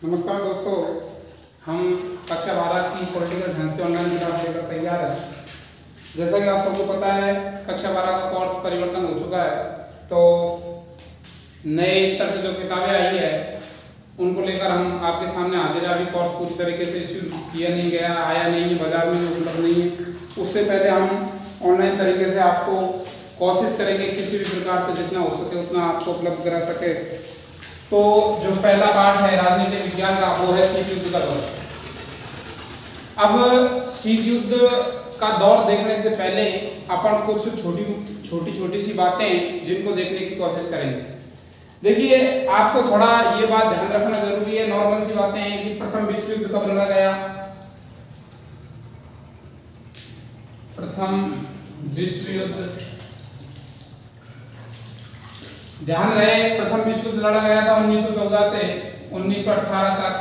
नमस्कार दोस्तों, हम कक्षा 12 की पॉलिटिकल साइंस के ऑनलाइन क्लास लेकर तैयार है। जैसा कि आप सबको पता है, कक्षा 12 का कोर्स परिवर्तन हो चुका है, तो नए स्तर से जो किताबें आई है उनको लेकर हम आपके सामने हाजिर हैं। अभी कोर्स पूरी तरीके से इश्यू किया नहीं गया, आया नहीं है, बाजार में उपलब्ध नहीं है। उससे पहले हम ऑनलाइन तरीके से आपको कोशिश करेंगे किसी भी प्रकार से जितना हो सके उतना आपको उपलब्ध करा सके। तो जो पहला पार्ट है राजनीतिक विज्ञान का, वो है शीत युद्ध का दौर। अब शीत युद्ध का दौर देखने से पहले अपन कुछ छोटी सी बातें जिनको देखने की कोशिश करेंगे। देखिए, आपको थोड़ा ये बात ध्यान रखना जरूरी है। नॉर्मल सी बातें हैं कि प्रथम विश्व युद्ध कब लड़ा गया। प्रथम विश्व युद्ध, ध्यान रहे, प्रथम विश्व युद्ध लड़ा गया था 1914 से 1918 तक,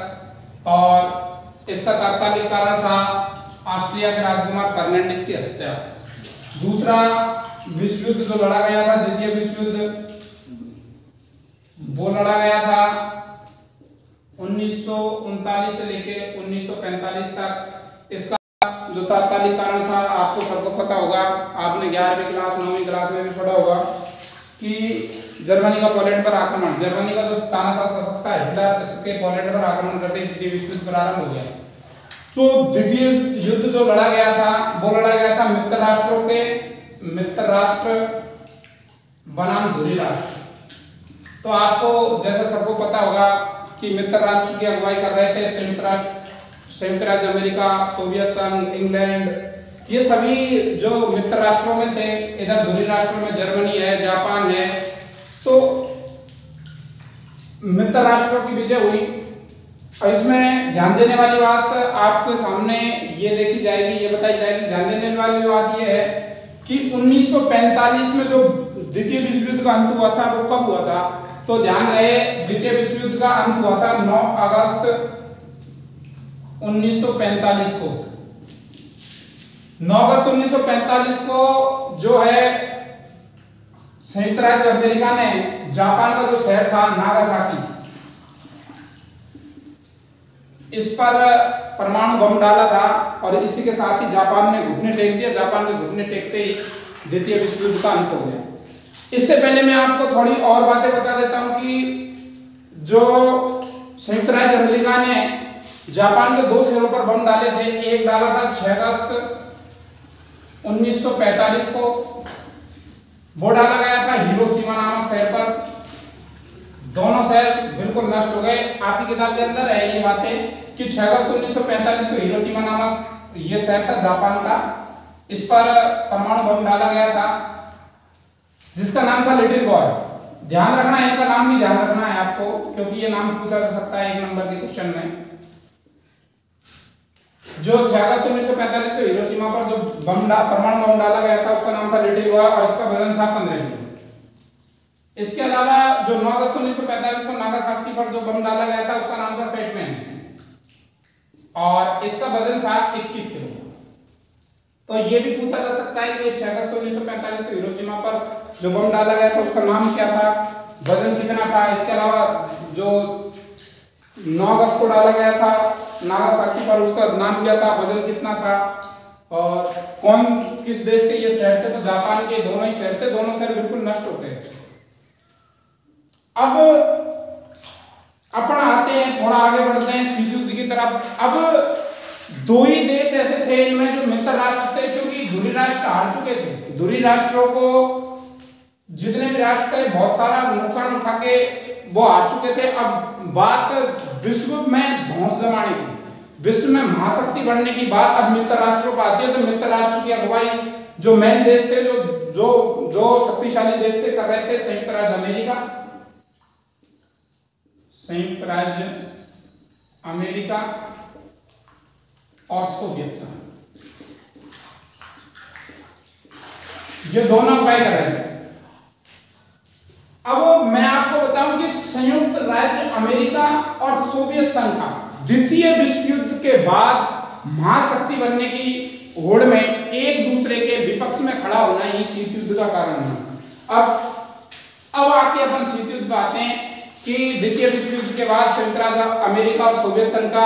और इसका तात्कालिक कारण था ऑस्ट्रिया के राजकुमार फर्नांडिस की हत्या। दूसरा विश्व युद्ध जो लड़ा गया था, द्वितीय विश्व युद्ध, वो लड़ा गया था 1939 से लेकर 1945 तक। इसका जो तात्कालिक कारण था, आपको सबको पता होगा, आपने 11वीं क्लास 9वीं क्लास में भी पढ़ा होगा कि जर्मनी का पोलैंड पर आक्रमण, जर्मनी का जो तानाशाह शासक था हिटलर, इसके पोलैंड पर आक्रमण करते द्वितीय विश्व युद्ध प्रारंभ हो गया। तो द्वितीय युद्ध जो लड़ा गया था वो लड़ा गया था मित्र राष्ट्र बनाम धुरी राष्ट्र। तो आपको जैसा सबको पता होगा कि मित्र राष्ट्र की अगुवाई कर रहे थे संयुक्त राज्य अमेरिका, सोवियत संघ, इंग्लैंड, ये सभी जो मित्र राष्ट्रों में थे। इधर धुरी राष्ट्रों में जर्मनी है, जापान है। तो मित्र राष्ट्रों की विजय हुई। और इसमें ध्यान देने वाली बात आपके सामने ये देखी जाएगी, ये बताई जाएगी। ध्यान देने वाली बात ये है कि 1945 में जो द्वितीय विश्व युद्ध का अंत हुआ था वो कब हुआ था। तो ध्यान रहे, द्वितीय विश्व युद्ध का अंत हुआ था 9 अगस्त 1945 को। 9 अगस्त 1945 को जो है संयुक्त राज्य अमेरिका ने जापान का जो शहर था नागासाकी, इस पर परमाणु बम डाला था, और इसी के साथ ही जापान ने घुटने टेक दिया। जापान के घुटने टेकते ही द्वितीय विश्व युद्ध का अंत हो गया। इससे पहले मैं आपको थोड़ी और बातें बता देता हूं कि जो संयुक्त राज्य अमेरिका ने जापान के 2 शहरों पर बम डाले थे। एक डाला था 6 अगस्त 1945 को, वो डाला गया था हिरोशिमा नामक शहर पर। दोनों शहर बिल्कुल नष्ट हो गए। आपकी किताब के अंदर है ये बातें कि 6 अगस्त 1945 को हिरोशिमा नामक ये शहर था जापान का, इस पर परमाणु बम डाला गया था जिसका नाम था लिटिल बॉय। ध्यान रखना है, इनका नाम भी ध्यान रखना है आपको, क्योंकि ये नाम पूछा जा सकता है 1 नंबर के क्वेश्चन में। जो 6 अगस्त 1945 को हिरोशिमा पर जो परमाणु बम डाला गया था उसका नाम था लिटिल बॉय, और इसका वजन था 15 किलो। इसके अलावा जो 9 अगस्त 1945 को नागासाकी पर जो बम डाला गया था उसका नाम था फैटमैन, और इसका वजन था 21 किलो। तो ये भी पूछा जा सकता है कि 6 अगस्त 1945 को हिरोशिमा पर जो बम डाला गया था उसका नाम क्या था, वजन कितना था। इसके अलावा जो 9 अगस्त को डाला गया था नागासाकी पर, उसका नाम क्या था, वजन कितना था, और कौन किस देश के ये शहर थे। तो जापान के दोनों ही शहर थे, दोनों शहर बिल्कुल नष्ट हो गए। अब अपन आते हैं, थोड़ा आगे बढ़ते हैं शीत युद्ध की तरफ। अब 2 ही देश ऐसे थे इनमें जो मित्र राष्ट्र थे, क्योंकि धुरी राष्ट्र हार चुके थे। धुरी राष्ट्रों को जितने भी राष्ट्र थे बहुत सारा नुकसान उठा के वो हार चुके थे। अब बात विश्व में धौंस जमाने की, विश्व में महाशक्ति बनने की बात अब मित्र राष्ट्रों पर आती है। तो मित्र राष्ट्र की अगुवाई जो मेन देश थे, जो शक्तिशाली देश थे, कर रहे थे संयुक्त राज्य अमेरिका, संयुक्त राज्य अमेरिका और सोवियत संघ, ये दोनों अगुवाई कर रहे थे। अब मैं आपको बताऊं कि संयुक्त राज्य अमेरिका और सोवियत संघ का द्वितीय विश्व युद्ध के बाद महाशक्ति बनने की होड़ में एक दूसरे के विपक्ष में खड़ा होना ही शीत युद्ध का कारण है। अब आके अपन शीत युद्ध पे आते हैं कि द्वितीय विश्व युद्ध के बाद संयुक्त राज्य अमेरिका और सोवियत संघ का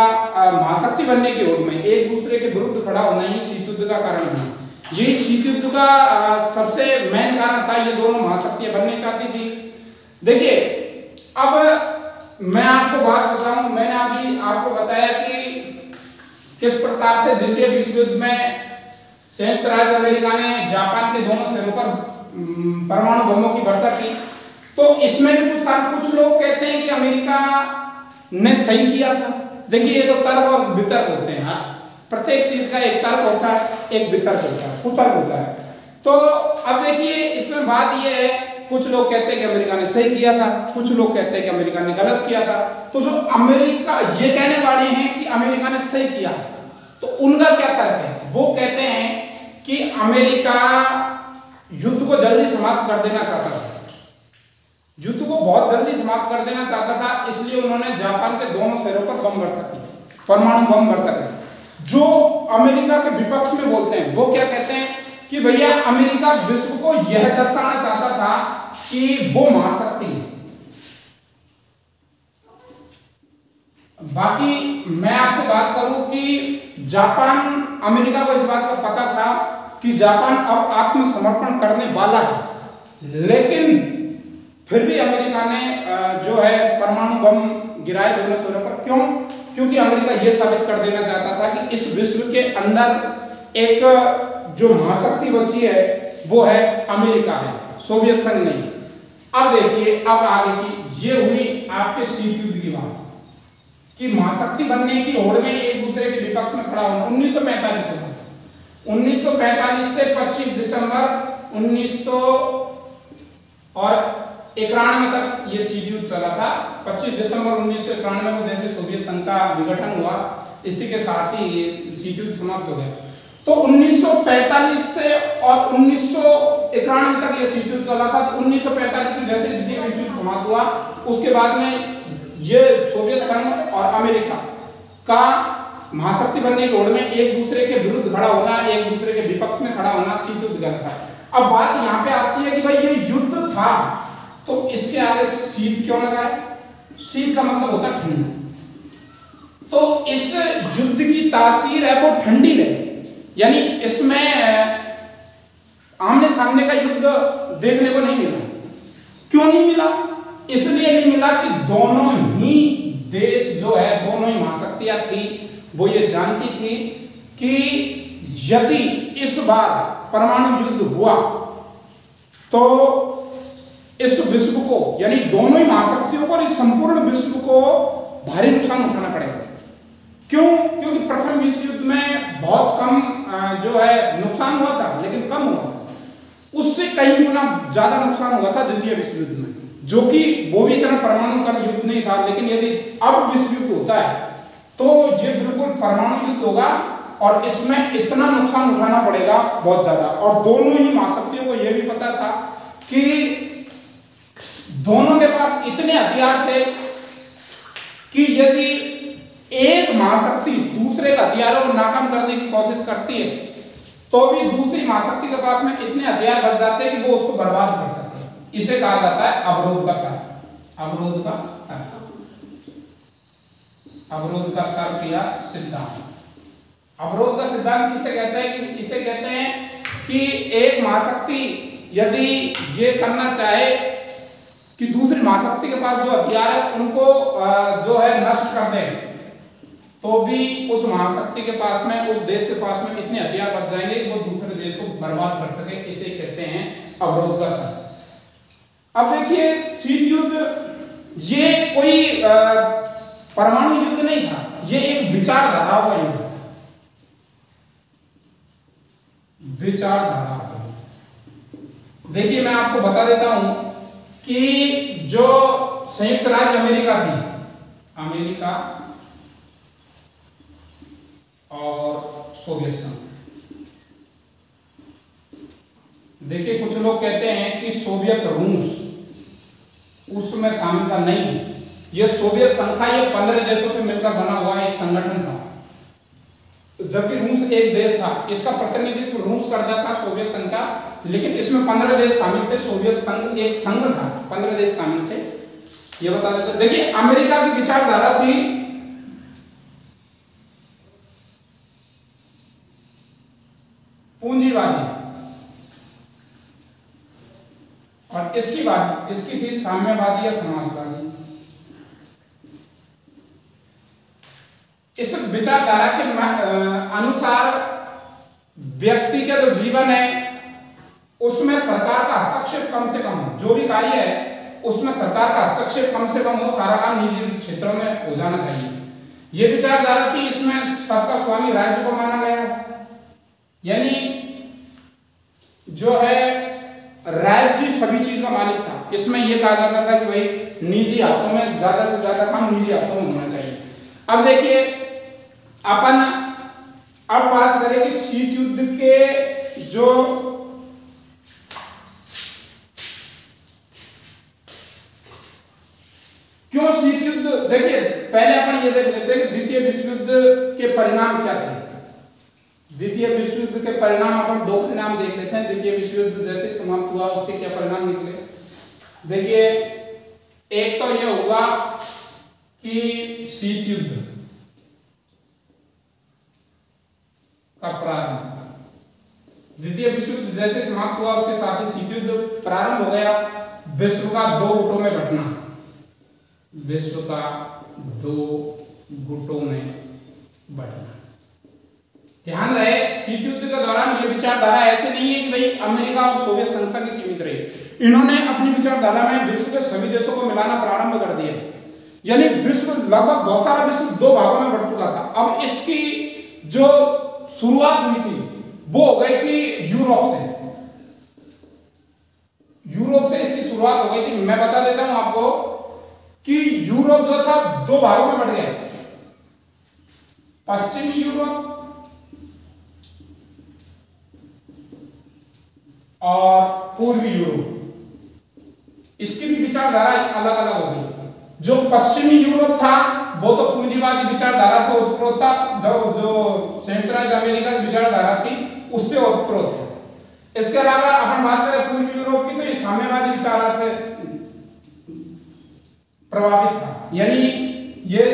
महाशक्ति बनने की ओर में एक दूसरे के विरुद्ध खड़ा होना ही शीत युद्ध का कारण बना। ये शीत युद्ध का सबसे मेन कारण था, ये दोनों महाशक्तियां बनने चाहती थी। देखिए अब मैं आपको बात बताऊं, मैंने अभी आपको बताया कि किस प्रकार से द्वितीय विश्व युद्ध में संयुक्त राज्य अमेरिका ने जापान के दोनों सिरों पर परमाणु बमों की वर्षा की। तो इसमें भी कुछ लोग कहते हैं कि अमेरिका ने सही किया था। देखिए ये तो तर्क और वितर्क होते हैं, प्रत्येक चीज का एक तर्क होता है, एक वितर्क होता है, कुतर्क होता है। तो अब देखिए इसमें बात ये है, कुछ लोग कहते हैं कि अमेरिका ने सही किया था, कुछ लोग कहते हैं कि अमेरिका ने गलत किया था। तो जो अमेरिका ये कहने वाले हैं कि अमेरिका ने सही किया, तो उनका क्या तर्क है? वो कहते हैं कि अमेरिका युद्ध को जल्दी समाप्त कर देना चाहता था, युद्ध को बहुत जल्दी समाप्त कर देना चाहता था, इसलिए उन्होंने जापान के दोनों सिरों पर बम वर्षा की, परमाणु बम वर्षा की। जो अमेरिका के विपक्ष में बोलते हैं वो क्या कहते हैं कि भैया अमेरिका विश्व को यह दर्शाना चाहता था कि वो महाशक्ति है। बाकी मैं आपसे बात करूं कि जापान, अमेरिका को इस बात का पता था कि जापान अब आत्मसमर्पण करने वाला है, लेकिन फिर भी अमेरिका ने जो है परमाणु बम गिराए दोनों सिरों पर। क्यों? क्योंकि अमेरिका यह साबित कर देना चाहता था कि इस विश्व के अंदर एक जो महाशक्ति बची है वो है अमेरिका है, सोवियत संघ नहीं। अब देखिए अब आगे की ये हुई आपके शीत युद्ध की बात कि महाशक्ति बनने की होड़ में एक दूसरे के विपक्ष में खड़ा होना। 1945 से 25 दिसंबर 1991 तक ये शीत युद्ध चला था। 25 दिसंबर 1991 को जैसे सोवियत संघ का विघटन हुआ, इसी के साथ ही ये शीत युद्ध समाप्त हो गया। तो 1945 से और 1991 तक ये शीत युद्ध चला था। तो 1945 में जैसे द्वितीय विश्व युद्ध समाप्त हुआ, उसके बाद में ये सोवियत संघ और अमेरिका का महाशक्ति बनने की होड़ में एक दूसरे के विरुद्ध खड़ा होना, एक दूसरे के विपक्ष में खड़ा होना शीत युद्ध कहलाता है। अब बात यहाँ पे आती है कि भाई ये युद्ध था तो इसके आगे शीत क्यों लगा है? शीत का मतलब होता है ठंडा। तो इस युद्ध की तासीर है वो ठंडी रही, यानी इसमें आमने सामने का युद्ध देखने को नहीं मिला। क्यों नहीं मिला? इसलिए नहीं मिला कि दोनों ही देश जो है, दोनों ही महाशक्तियां थी, वो ये जानती थी कि यदि इस बार परमाणु युद्ध हुआ तो इस विश्व को, यानी दोनों ही महाशक्तियों को और इस संपूर्ण विश्व को भारी नुकसान उठाना पड़ेगा। क्यों? क्योंकि प्रथम विश्व युद्ध में बहुत कम जो है नुकसान हुआ था, लेकिन कम हुआ था, उससे कई गुना ज्यादा नुकसान हुआ था द्वितीय विश्व युद्ध में, जो कि वो भी इतना परमाणु का युद्ध नहीं था। लेकिन यदि अब विश्व युद्ध होता है तो ये बिल्कुल परमाणु युद्ध होगा और इसमें इतना नुकसान उठाना पड़ेगा बहुत ज्यादा। और दोनों ही महाशक्तियों को यह भी पता था कि दोनों के पास इतने हथियार थे कि यदि एक महाशक्ति दूसरे के हथियारों को नाकाम करने की कोशिश करती है तो भी दूसरी महाशक्ति के पास में इतने हथियार बच जाते हैं कि वो उसको बर्बाद कर सकते हैं। इसे कहा जाता है अवरोध का तर्क। अवरोध का तर्क, अवरोध का तर्क या सिद्धांत। अवरोध का सिद्धांत किसे कहते हैं? कि इसे कहते हैं कि एक महाशक्ति यदि ये करना चाहे कि दूसरी महाशक्ति के पास जो हथियार है उनको जो है नष्ट कर दे, तो भी उस महाशक्ति के पास में, उस देश के पास में इतने हथियार बच जाएंगे कि वो दूसरे देश को बर्बाद कर सके। इसे कहते हैं अवरोध का तर्क। अब देखिए शीत युद्ध ये कोई परमाणु युद्ध नहीं था, ये एक विचारधारा का युद्ध, विचारधारा। देखिए मैं आपको बता देता हूं कि जो संयुक्त राज्य अमेरिका थी, अमेरिका और सोवियत संघ, देखिए कुछ लोग कहते हैं कि सोवियत रूस उसमें शामिल था। नहीं, यह सोवियत संघ था, यह 15 देशों से मिलकर बना हुआ एक संगठन था, जबकि रूस एक देश था। इसका प्रतिनिधित्व रूस करता था सोवियत संघ का, लेकिन इसमें 15 देश शामिल थे। सोवियत संघ एक संघ था, 15 देश शामिल थे। ये बता देते हैं। देखिए अमेरिका की विचारधारा थी पूंजीवादी और इसकी थी साम्यवादी या समाजवादी। इस विचारधारा के अनुसार व्यक्ति का जो जीवन है उसमें सरकार का हस्तक्षेप कम से कम हो, जो भी कार्य है उसमें सरकार का हस्तक्षेप कम से कम हो, सारा काम निजी क्षेत्रों में हो जाना चाहिए। ये विचारधारा थी। इसमें सबका स्वामी राज्य को माना गया, यानी जो है राज्य सभी चीज का मालिक था। इसमें यह कहा जाता था कि भाई निजी हाथों में ज्यादा से ज्यादा काम निजी हाथों में होना चाहिए। अब देखिए अपन अब बात करेंगे शीत युद्ध के जो क्यों शीत युद्ध। देखिए पहले अपन ये देख लेते हैं कि द्वितीय विश्व युद्ध के परिणाम क्या थे। द्वितीय विश्व युद्ध के परिणाम अपन दो परिणाम देख लेते हैं। द्वितीय विश्व युद्ध जैसे समाप्त हुआ उसके क्या परिणाम निकले। देखिए एक तो यह हुआ कि शीत युद्ध का प्रारंभ। द्वितीय विश्व युद्ध जैसे समाप्त हुआ उसके साथ ही शीत युद्ध प्रारंभ हो गया। विश्व का दो गुटों में बंटना, विश्व का दो गुटों में बंटना। ध्यान रहे शीत युद्ध के दौरान ये विचारधारा ऐसे नहीं है कि भाई अमेरिका और सोवियत संघ तक सीमित रही। इन्होंने अपनी विचारधारा में विश्व के सभी देशों को मिलाना प्रारंभ कर दिया, यानी विश्व लगभग बहुत सारा विश्व दो भागों में बढ़ चुका था। अब इसकी जो शुरुआत हुई थी वो हो गई थी यूरोप से। यूरोप से इसकी शुरुआत हो गई थी। मैं बता देता हूं आपको कि यूरोप जो था दो भागों में बढ़ गया, पश्चिमी यूरोप और पूर्वी यूरोप। इसकी भी विचारधारा अलग अलग होगी। जो पश्चिमी यूरोप था वो तो पूंजीवादी विचारधारा से उत्प्रोत था, जो संयुक्त राज्य अमेरिका की विचारधारा थी उससे उत्प्रोत था। इसके अलावा अपन बात करें पूर्वी यूरोप की तो ये साम्यवादी विचार से प्रभावित था, यानी ये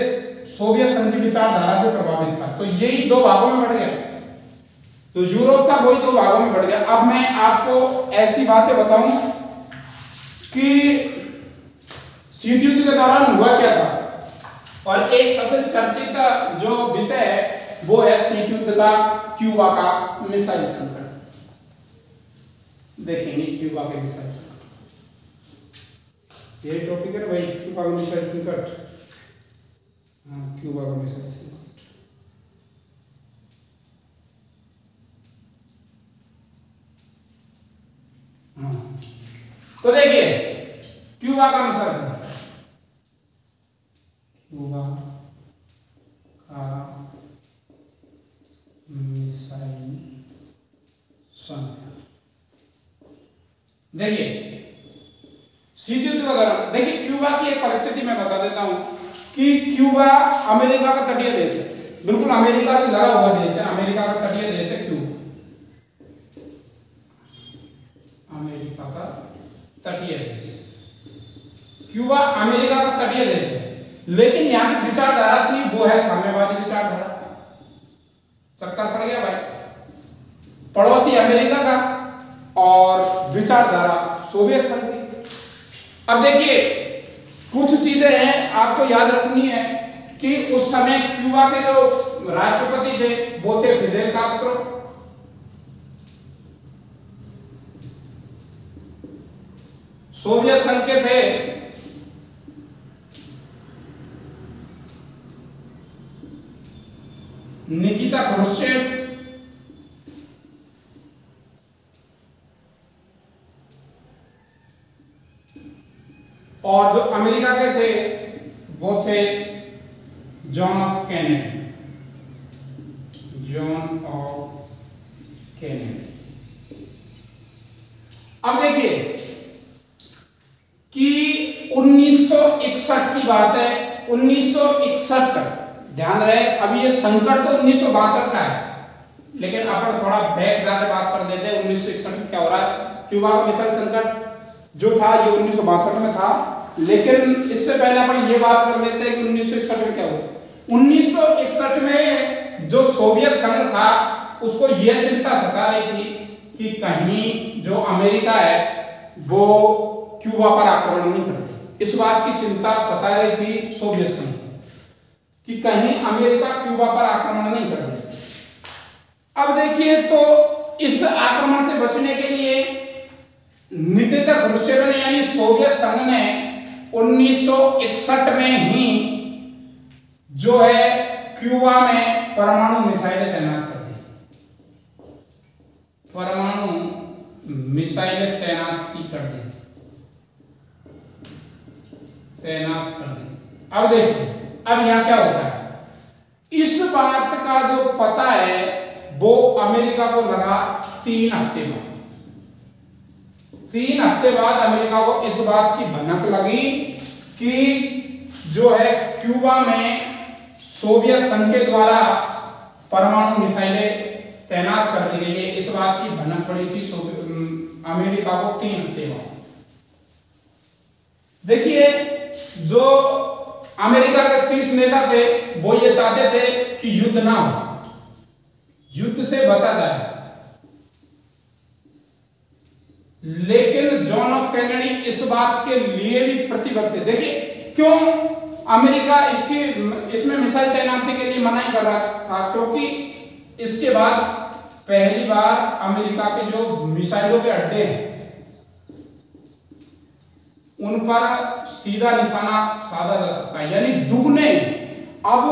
सोवियत संघ की विचारधारा से प्रभावित था। तो यही दो भागों में बढ़ गया। तो यूरोप था वही दो भागों में बढ़ गया। अब मैं आपको ऐसी बातें बताऊं कि शीत युद्ध के दौरान हुआ क्या था। और एक सबसे चर्चित जो विषय है वो है शीत युद्ध का क्यूबा का मिसाइल संकट। देखेंगे क्यूबा के मिसाइल संकट, ये टॉपिक है भाई, क्यूबा का मिसाइल संकट। हाँ, क्यूबा का मिसाइल संकट। हाँ, तो देखिए क्यूबा का मिसाइल संकट, क्यूबा का मिसाइल संकट। देखिए शीत युद्ध का दौरान, देखिए क्यूबा की एक परिस्थिति मैं बता देता हूं कि क्यूबा अमेरिका का तटीय देश है, बिल्कुल अमेरिका से लगा हुआ देश है। अमेरिका का तटीय देश है क्यूबा, अमेरिका का तटीय देश। क्यूबा अमेरिका का तटीय देश है, लेकिन यहां की विचारधारा थी वो है साम्यवादी विचारधारा। चक्कर पड़ गया भाई, पड़ोसी अमेरिका का और विचारधारा सोवियत संघ की। अब देखिए कुछ चीजें हैं आपको याद रखनी है कि उस समय क्यूबा के जो राष्ट्रपति थे वो थे फिदेल कास्ट्रो। सोवियत संघ के थे निकिता क्रुश्चेव। और जो अमेरिका के थे वो थे John of Kennedy, John of Kennedy. अब देखिए कि 1961 की बात है, 1961 ध्यान रहे। अभी ये संकट तो 1962 का है, लेकिन अपन थोड़ा बैक जाके बात कर देते हैं 1961 में क्या हो रहा है। क्यूबा का मिसाइल संकट जो था ये 1962 में था। लेकिन इससे पहले अपन ये बात कर लेते हैं कि 1961 में क्या हुआ। 1961 में जो सोवियत संघ था उसको यह चिंता सता रही थी कि कहीं जो अमेरिका है वो क्यूबा पर आक्रमण नहीं करती। इस बात की चिंता सता रही थी सोवियत संघ कि कहीं अमेरिका क्यूबा पर आक्रमण नहीं करती। अब देखिए, तो इस आक्रमण से बचने के लिए निकिता क्रुश्चेव ने यानी सोवियत संघ ने 1961 में ही जो है क्यूबा में परमाणु मिसाइलें तैनात कर दी। परमाणु मिसाइलें तैनात कर दी। अब देखिए, अब यहां क्या होता है, इस बात का जो पता है वो अमेरिका को लगा 3 हफ्ते बाद। 3 हफ्ते बाद अमेरिका को इस बात की भनक लगी कि जो है क्यूबा में सोवियत संघ के द्वारा परमाणु मिसाइलें तैनात कर दी गई है। इस बात की भनक पड़ी थी अमेरिका को 3 हफ्ते बाद। देखिए, जो अमेरिका के शीर्ष नेता थे वो ये चाहते थे कि युद्ध ना हो, युद्ध से बचा जाए। लेकिन जॉन एफ कैनेडी इस बात के लिए भी प्रतिबद्ध थे। देखिए, क्यों अमेरिका इसमें मिसाइल तैनाती के लिए मना कर रहा था, क्योंकि इसके बाद पहली बार अमेरिका के जो मिसाइलों के अड्डे हैं उन पर सीधा निशाना साधा जा सकता है, यानी दुगने। अब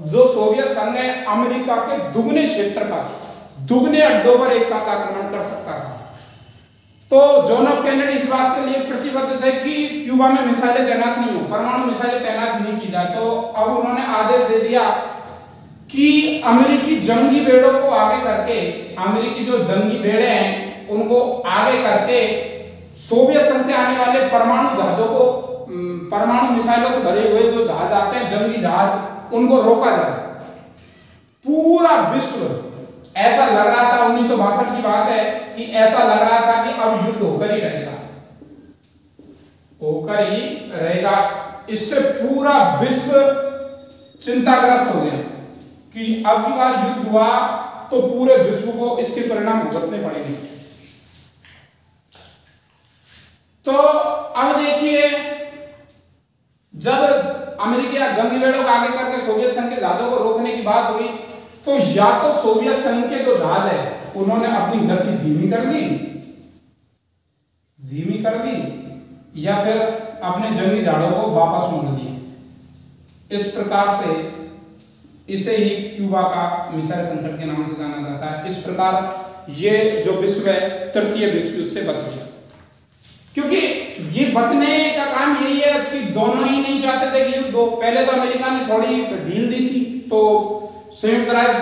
जो सोवियत संघ है अमेरिका के दुगने क्षेत्र का, दुगने अड्डों पर एक साथ आक्रमण कर सकता था। तो जॉन एफ कैनेडी इस बात के लिए प्रतिबद्ध थे कि क्यूबा में मिसाइलें तैनात नहीं हो, परमाणु मिसाइलें तैनात नहीं की जाए। तो अब उन्होंने आदेश दे दिया कि अमेरिकी जंगी बेड़ों को आगे करके, अमेरिकी जो जंगी बेड़े हैं उनको आगे करके सोवियत संघ से आने वाले परमाणु जहाजों को, परमाणु मिसाइलों से भरे हुए जो जहाज आते हैं, जंगी जहाज, उनको रोका जाए। पूरा विश्व ऐसा लग रहा था, 1962 की बात है, कि ऐसा लग रहा था कि अब युद्ध होकर ही रहेगा, होकर ही रहेगा। इससे पूरा विश्व चिंताग्रस्त हो गया कि अब की बार युद्ध हुआ तो पूरे विश्व को इसके परिणाम भुगतने पड़ेंगे। तो अब देखिए, जब अमेरिका जंगी बेड़ों को आगे करके सोवियत संघ के जहाजों को रोकने की बात हुई, तो या तो सोवियत संघ के जो जहाज है उन्होंने अपनी गति धीमी कर दी, या फिर अपने जंगी जहाजों को वापस मोड़ दिए। इस प्रकार से इसे ही क्यूबा का मिसाइल संकट के नाम से जाना जाता है। इस प्रकार ये जो विश्व है, तृतीय विश्व युद्ध से बच गया। क्योंकि ये बचने का काम यही है कि दोनों ही नहीं चाहते थे कि युद्ध हो। पहले तो अमेरिका ने थोड़ी ढील दी थी, तो संयुक्त राज्य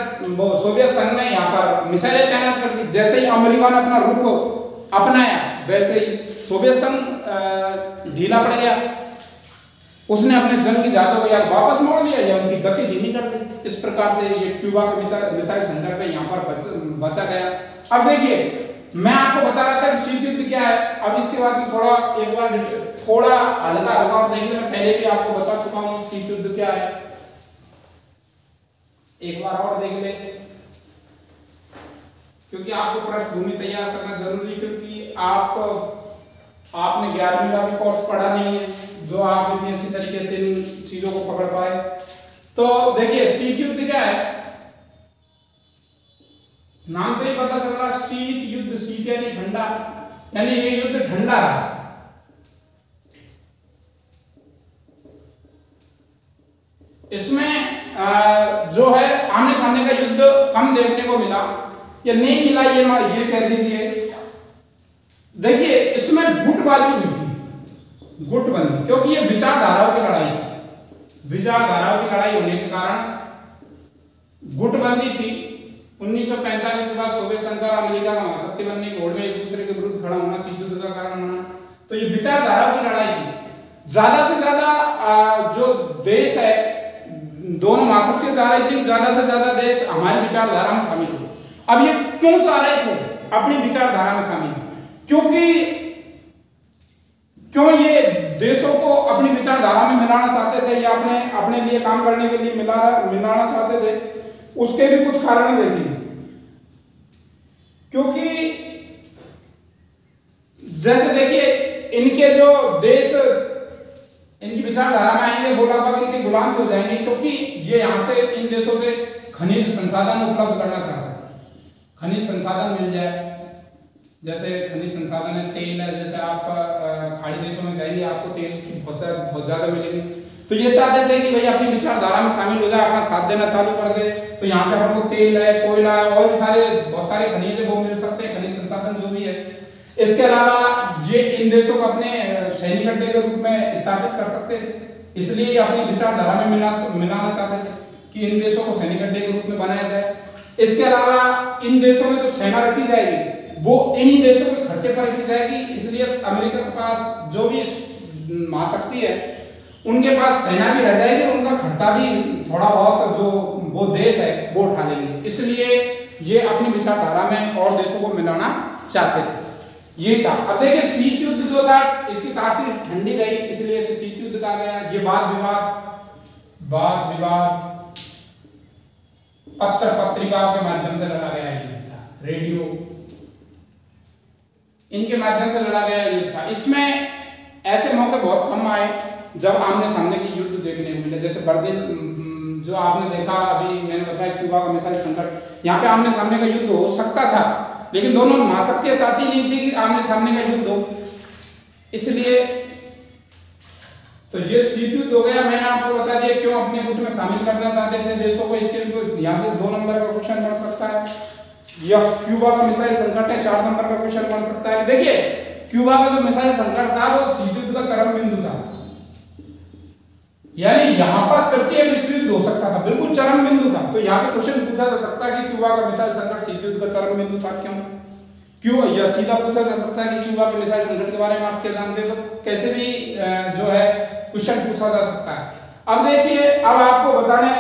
सोवियत संघ ने यहाँ पर मिसाइलें तैनात कर दी। जैसे ही अमेरिका ने अपना रुख अपनाया, वैसे ही सोवियत संघ ढीला पड़ गया। उसने अपने जंगी जहाजों को यार वापस मोड़ लिया या उनकी गति धीमी कर दी। इस प्रकार से ये क्यूबा के मिसाइल संकट में यहाँ पर बचा गया। अब देखिए, मैं आपको बता रहा था कि शीत युद्ध क्या है। अब इसके बाद भी थोड़ा हल्का और देख ले। मैं पहले भी आपको बता चुका हूँ शीत युद्ध क्या है, एक बार और देख ले, क्योंकि आपको पृष्ठभूमि तैयार करना जरूरी है। क्योंकि आपने 11वीं का भी कोर्स पढ़ा नहीं है जो आप इतनी अच्छी तरीके से इन चीजों को पकड़ पाए। तो देखिए, शीत युद्ध क्या है, नाम से ही पता चल रहा, शीत युद्ध, शीत यानी ठंडा, यानी ये युद्ध ठंडा रहा। इसमें जो है आमने सामने का युद्ध कम देखने को मिला या नहीं मिला, ये कह दीजिए। देखिए, इसमें गुटबाजी हुई थी, गुटबंदी, क्योंकि ये विचारधाराओं की लड़ाई थी। विचारधाराओं की लड़ाई होने के कारण गुटबंदी थी। 1945 के बाद सोवियत संघ और अमेरिका का महाशक्ति बनने की होड़ में एक दूसरे के विरुद्ध खड़ा होना शीत युद्ध का कारण बना। तो ये विचारधाराओं की लड़ाई थी। ज्यादा से ज्यादा जो देश है, दोनों महाशक्तियां चाह रही थी कि ज्यादा से ज्यादा देश हमारी विचारधारा में शामिल हो। अब ये क्यों चाह रहे थे अपनी विचारधारा में शामिल? क्यों ये देशों को अपनी विचारधारा में मिलाना चाहते थे या अपने लिए काम करने के लिए मिलाना चाहते थे, उसके भी कुछ कारण देखिए। क्योंकि जैसे देखिए इनके जो देश इनकी विचारधारा में आएंगे, वो लगभग इनके गुलाम हो जाएंगे, क्योंकि ये यहाँ से इन देशों से खनिज संसाधन उपलब्ध करना चाहते हैं। खनिज संसाधन मिल जाए, जैसे खनिज संसाधन है, तेल है, जैसे आप खाड़ी देशों में जाएंगे आपको तेल की बहुत ज्यादा मिलेगी। तो ये चाहते थे कि भाई अपनी विचारधारा में शामिल हो जाए, अपना साथ देना चालू कर दे, तो यहाँ से हमको तेल है, कोयला है और भी बहुत सारे खनिज है वो मिल सकते हैं, खनिज संसाधन जो भी है। इसके अलावा ये इन देशों को अपने सैनिक अड्डे के रूप में स्थापित कर सकते थे, इसलिए अपनी विचारधारा में मिलाना चाहते थे कि इन देशों को सैनिक अड्डे के रूप में बनाया जाए। इसके अलावा इन देशों में जो सेना रखी जाएगी वो इन्हीं देशों के खर्चे पर रखी जाएगी, इसलिए अमेरिका के पास जो भी महाशक्ति है उनके पास सेना भी रह जाएगी, उनका खर्चा भी थोड़ा बहुत जो वो देश है वो उठा लेंगे। इसलिए ये अपनी विचारधारा में और देशों को मिलाना चाहते थे, ये था। अब देखिए शीत युद्ध जो था इसकी तारीख ठंडी रही, इसलिए इसे शीत युद्ध कहा गया। ये वाद विवाद पत्र पत्रिकाओं के माध्यम से लड़ा गया युद्ध था, रेडियो इनके माध्यम से लड़ा गया युद्ध था। इसमें ऐसे मौके बहुत कम आए जब आमने सामने की युद्ध देखने को मिले, जैसे बर्लिन जो आपने देखा, अभी मैंने बताया क्यूबा का मिसाइल संकट, यहाँ पे आमने सामने का युद्ध हो सकता था, लेकिन दोनों महाशक्तियां चाहती नहीं थी कि आमने सामने का युद्ध हो, इसलिए तो ये शीत युद्ध हो गया। मैंने आपको बता दिया क्यों अपने गुट में शामिल करना चाहते थे देशों को। इसके लिए यहाँ से 2 नंबर का क्वेश्चन बन सकता है, या क्यूबा का मिसाइल संकट है 4 नंबर का क्वेश्चन बन सकता है। देखिए क्यूबा का जो मिसाइल संकट था वो शीत युद्ध का चरम बिंदु था, यानी यहाँ पर तृतीय विश्व युद्ध हो सकता था, बिल्कुल चरम बिंदु था। तो यहाँ से क्वेश्चन पूछा जा सकता है कि क्यूबा का मिसाइल संकट शीत युद्ध का चरम बिंदु था क्यों, या सीधा पूछा जा सकता है कि क्यूबा के मिसाइल संकट के बारे में आप क्या जानते हो, तो कैसे भी जो है क्वेश्चन पूछा जा सकता है। अब देखिए, अब आपको बताने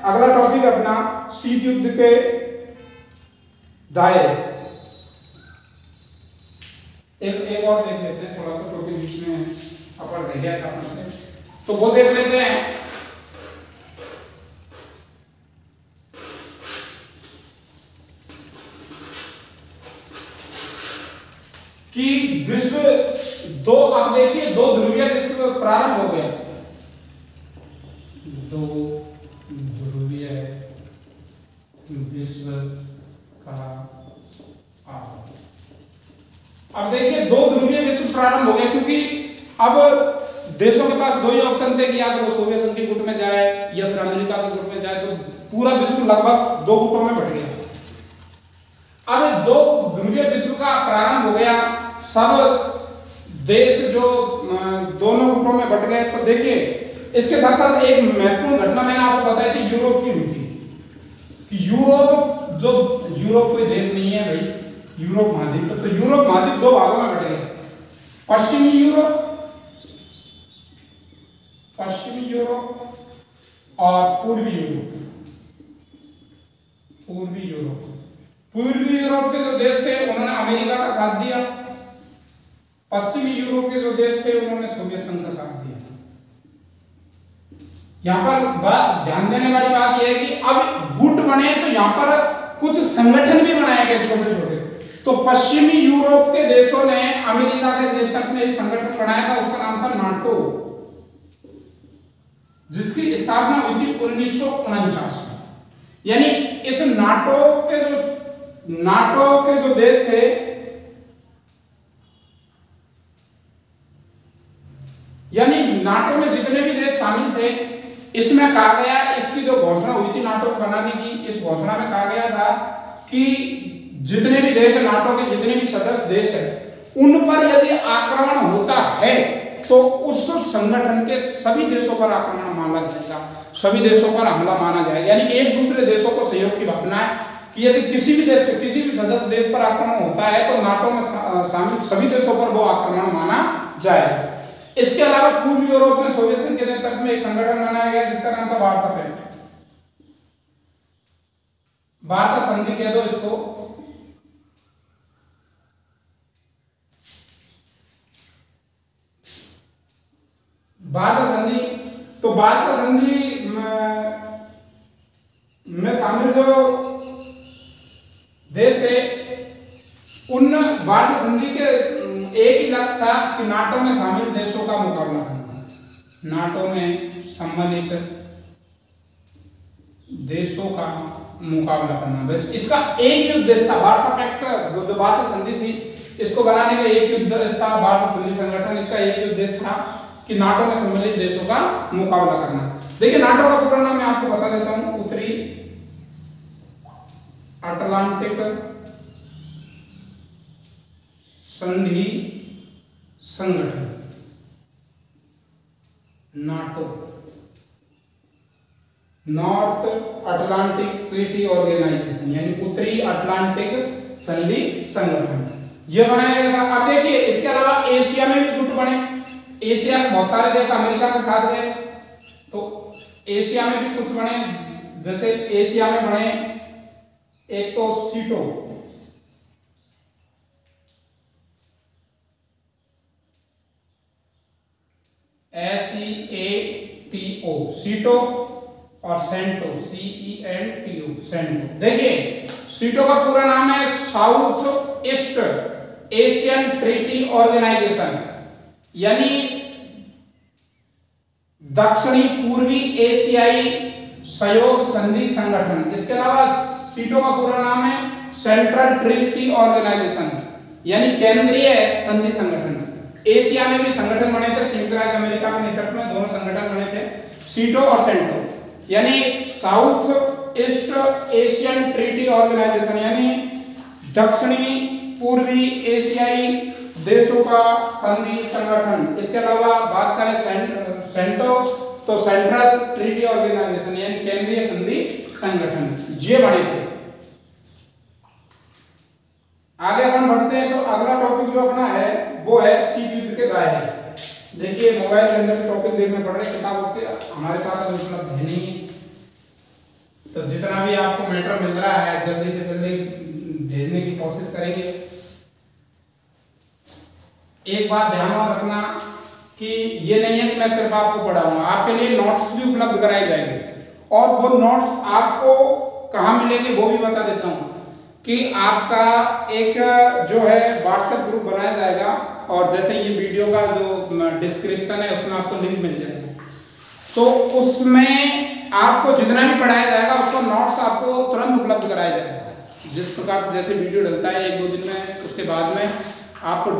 अगला टॉपिक अपना शीत युद्ध के दायरे। एक और देख लेते हैं, थोड़ा सा टॉपिक बीच में अपन रह गया था अपने, तो वो देख लेते हैं। कि विश्व अब देखिए 2 ध्रुवीय विश्व प्रारंभ हो गया, 2 ध्रुवीय विश्व का अब देखिए 2 ध्रुवीय विश्व प्रारंभ हो गया, क्योंकि अब देशों के पास 2 ही ऑप्शन थे कि या तो वो सोवियत संघ के गुट में जाए या फिर अमेरिका के गुट में जाए, तो पूरा विश्व लगभग 2 गुटों में बट गया। अब 2 ध्रुवीय विश्व का प्रारंभ हो गया, सब देश जो दोनों गुटों में बट गए। तो देखिए इसके साथ साथ एक महत्वपूर्ण घटना मैंने आपको बताई थी यूरोप की हुई थी, कि यूरोप कोई देश नहीं है भाई, यूरोप महाद्वीप, तो यूरोप महाद्वीप 2 भागों में बट गया, पश्चिमी यूरोप और पूर्वी यूरोप के जो देश थे उन्होंने अमेरिका का साथ दिया, पश्चिमी यूरोप के जो देश थे उन्होंने सोवियत संघ का साथ दिया। यहाँ पर ध्यान देने वाली बात यह है कि अब गुट बने तो यहाँ पर कुछ संगठन भी बनाए गए छोटे छोटे। तो पश्चिमी यूरोप के देशों ने अमेरिका के नेतृत्व में एक संगठन बनाया था, उसका नाम था नाटो, जिसकी स्थापना हुई थी 1949 में। यानी इस नाटो के जो देश थे, यानी नाटो में जितने भी देश शामिल थे, इसमें कहा गया, इसकी जो घोषणा हुई थी नाटो को बनाने की, इस घोषणा में कहा गया था कि जितने भी देश है, नाटो के जितने भी सदस्य देश है, उन पर यदि आक्रमण होता है तो उस संगठन के सभी देशों पर आक्रमण माना जाएगा, सभी देशों पर हमला माना जाएगा। यानी एक दूसरे देशों को सहयोग की भावना है कि यदि किसी भी देश पे, किसी भी सदस्य देश पर आक्रमण होता है तो नाटो में शामिल सभी देशों पर वो आक्रमण माना जाएगा। इसके अलावा पूर्वी यूरोप में सोवियत संघ के नेतृत्व में एक संगठन बनाया गया जिसका नाम था वार्सा पैक्ट, वार्सा संधि कह दो इसको। जो देश थे उन वार्षिक संधि के एक ही लक्ष्य था कि नाटो में शामिल देशों का मुकाबला करना, नाटो में सम्मिलित देशों का मुकाबला करना, बस इसका एक ही उद्देश्य था। वार्सा पैक्ट जो वार्सा संधि थी इसको बनाने का एक ही उद्देश्य था, वार्सा संधि संगठन, इसका एक ही उद्देश्य था कि नाटो में सम्मिलित देशों का मुकाबला करना। देखिए नाटो का पूरा नाम मैं आपको बता देता हूं, उत्तरी अटलांटिक संधि संगठन, NATO, North Atlantic Treaty Organization, यानी उत्तरी अटलांटिक संधि संगठन, यह बनाया गया था। अब देखिए इसके अलावा एशिया में भी गुट बने, एशिया के बहुत सारे देश अमेरिका के साथ गए, तो एशिया में भी कुछ बने, जैसे एशिया में बने एक तो सीटो, SEATO, सीटो, और सेंटो, CENTO, सेंटो। देखिए सीटो का पूरा नाम है South East Asian Treaty Organization, यानी दक्षिणी पूर्वी एशियाई सहयोग संधि संगठन। इसके अलावा सीटो का पूरा नाम है सेंट्रल ट्रीटी ऑर्गेनाइजेशन, यानी केंद्रीय संधि संगठन। एशिया में भी संगठन बने थे, संयुक्त राज्य अमेरिका के नेतृत्व में दोनों संगठन बने थे, सीटो और सेंटो, यानी South East Asian Treaty Organization, यानी दक्षिणी पूर्वी एशियाई देशों का संधि संगठन। इसके अलावा बात करें सेंटो तो सेंट्रल ट्रीटी ऑर्गेनाइजेशन, यानी केंद्रीय संधि संगठन, ये बने थे। आगे अपन बढ़ते हैं तो अगला टॉपिक जो अपना है वो है शीत युद्ध के दायरे। देखिए मोबाइल के अंदर से टॉपिक देखने पड़ रहे, किताब के हमारे पास अभी उपलब्ध है नहीं, तो जितना भी आपको मैटर मिल रहा है जल्दी से जल्दी भेजने की कोशिश करेंगे। एक बात ध्यान में रखना कि ये नहीं है कि मैं सिर्फ आपको पढ़ाऊंगा, आपके लिए नोट्स भी उपलब्ध कराए जाएंगे, और वो नोट्स आपको कहाँ मिलेंगे वो भी बता देता हूँ कि आपका एक जो है व्हाट्सएप ग्रुप बनाया जाएगा, और जैसे ये वीडियो का जो डिस्क्रिप्शन है उसमें आपको लिंक मिल जाएगा, तो उसमें आपको जितना भी पढ़ाया जाएगा उसका नोट्स आपको तुरंत उपलब्ध कराया जाएगा। जिस प्रकार से जैसे वीडियो डलता है 1-2 दिन में, उसके बाद में आपको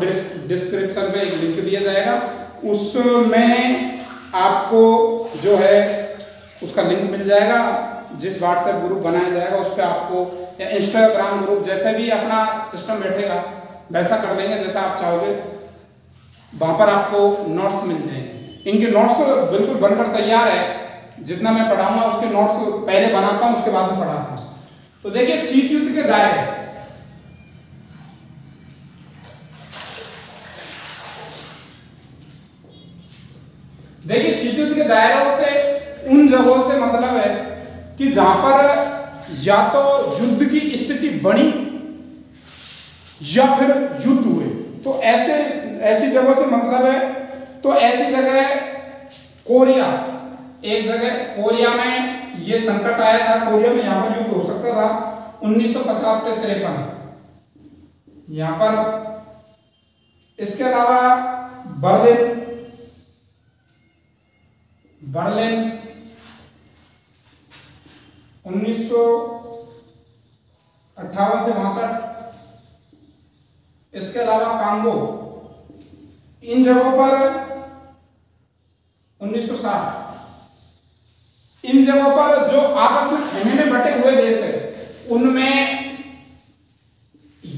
डिस्क्रिप्शन में एक लिंक दिया जाएगा, उसमें आपको जो है उसका लिंक मिल जाएगा। जिस व्हाट्सएप ग्रुप बनाया जाएगा उस पर आपको, या इंस्टाग्राम ग्रुप, जैसे भी अपना सिस्टम बैठेगा वैसा कर देंगे जैसा आप चाहोगे, वहां पर आपको नोट्स मिल जाएंगे। इनके नोट्स बिल्कुल बनकर तैयार है, जितना मैं पढ़ाऊंगा उसके नोट्स पहले बनाता हूं, उसके बाद में पढ़ाता हूं। तो देखिए शीत युद्ध के दायरे, देखिए शीत युद्ध के दायरों से उन जगहों से मतलब है कि जहां पर या तो युद्ध की स्थिति बनी या फिर युद्ध हुए, तो ऐसी जगहों से मतलब है, तो ऐसी जगह कोरिया, एक जगह कोरिया में ये संकट आया था, कोरिया में यहां पर युद्ध हो सकता था 1950 से 53 यहां पर। इसके अलावा बर्लिन 1958 से 62, इसके अलावा कांगो, इन जगहों पर 1960, इन जगहों पर जो आपस में खेमे में बटे हुए देश है उनमें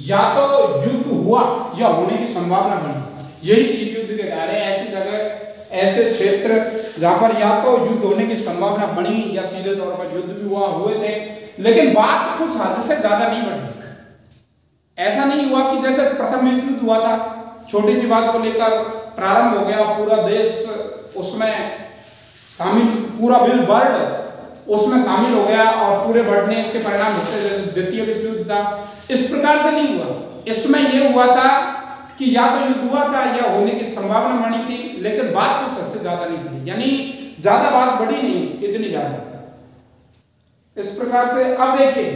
या तो युद्ध हुआ या होने की संभावना बनी, यही शीत युद्ध के दायरे। ऐसी जगह, ऐसे क्षेत्र जहां पर या तो युद्ध होने की संभावना बनी या सीधे तौर पर युद्ध भी हुए थे, लेकिन बात कुछ हद से ज्यादा नहीं बढ़ी। ऐसा नहीं हुआ कि जैसे प्रथम विश्व युद्ध हुआ था, छोटी सी बात को लेकर प्रारंभ हो गया, पूरा देश उसमें शामिल, पूरा वर्ल्ड उसमें शामिल हो गया और पूरे वर्ल्ड ने इसके परिणाम होते, जैसे द्वितीय विश्व युद्ध था। इस प्रकार से नहीं हुआ, इसमें यह हुआ था कि या तो युद्ध हुआ था या होने की संभावना बनी थी, लेकिन बात कुछ हद से ज्यादा नहीं बढ़ी, यानी ज्यादा बात बढ़ी नहीं, इतनी ज्यादा। इस प्रकार से अब देखिए,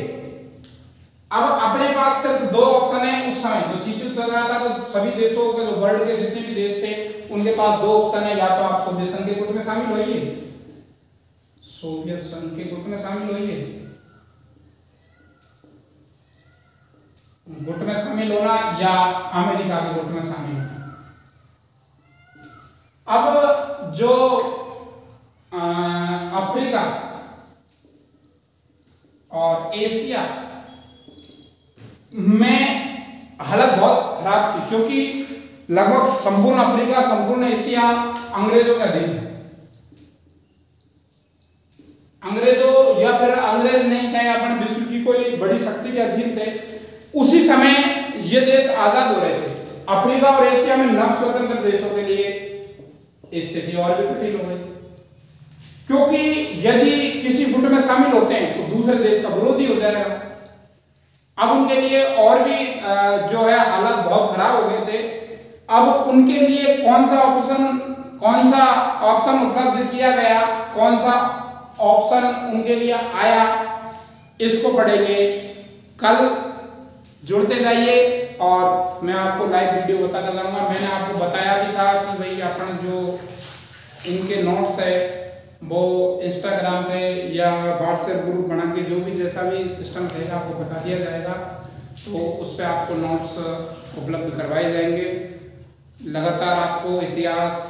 अब अपने पास सिर्फ दो ऑप्शन है। उस समय जो सीपीयू चल रहा था तो सभी देशों के, जो वर्ल्ड के जितने भी देश थे, उनके पास दो ऑप्शन है, या तो आप सोवियत संघ के गुट में शामिल होइए, सोवियत संघ के गुट में शामिल होइए, गुट में शामिल होना, या अमेरिका के गुट में शामिल होना। अब जो अफ्रीका और एशिया में हालत बहुत खराब थी, क्योंकि लगभग संपूर्ण अफ्रीका, संपूर्ण एशिया अंग्रेजों का अधीन है। अंग्रेजों, या फिर अंग्रेज नहीं कहे, अपने विश्व की कोई बड़ी शक्ति के अधीन थे। उसी समय ये देश आजाद हो रहे थे। अफ्रीका और एशिया में नव स्वतंत्र देशों के लिए स्थिति और भी कठिन हो गई, क्योंकि यदि किसी गुट में शामिल होते हैं तो दूसरे देश का विरोधी हो जाएगा। अब उनके लिए और भी जो है हालात बहुत खराब हो गए थे। अब उनके लिए कौन सा ऑप्शन उपलब्ध किया गया, कौन सा ऑप्शन उनके लिए आया, इसको पढ़ेंगे कल। जुड़ते जाइए और मैं आपको लाइव वीडियो बताता जाऊंगा। मैंने आपको बताया भी था कि भाई अपना जो इनके नोट्स है वो इंस्टाग्राम पे या व्हाट्सएप ग्रुप बना के, जो भी जैसा भी सिस्टम रहेगा आपको बता दिया जाएगा, तो उस पर आपको नोट्स उपलब्ध करवाए जाएंगे। लगातार आपको इतिहास,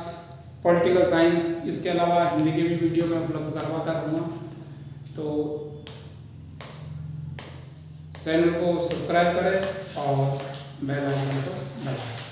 पॉलिटिकल साइंस, इसके अलावा हिंदी के भी वीडियो में उपलब्ध करवाता रहूँगा। तो चैनल को सब्सक्राइब करें और बेल आइकन को दबाएं।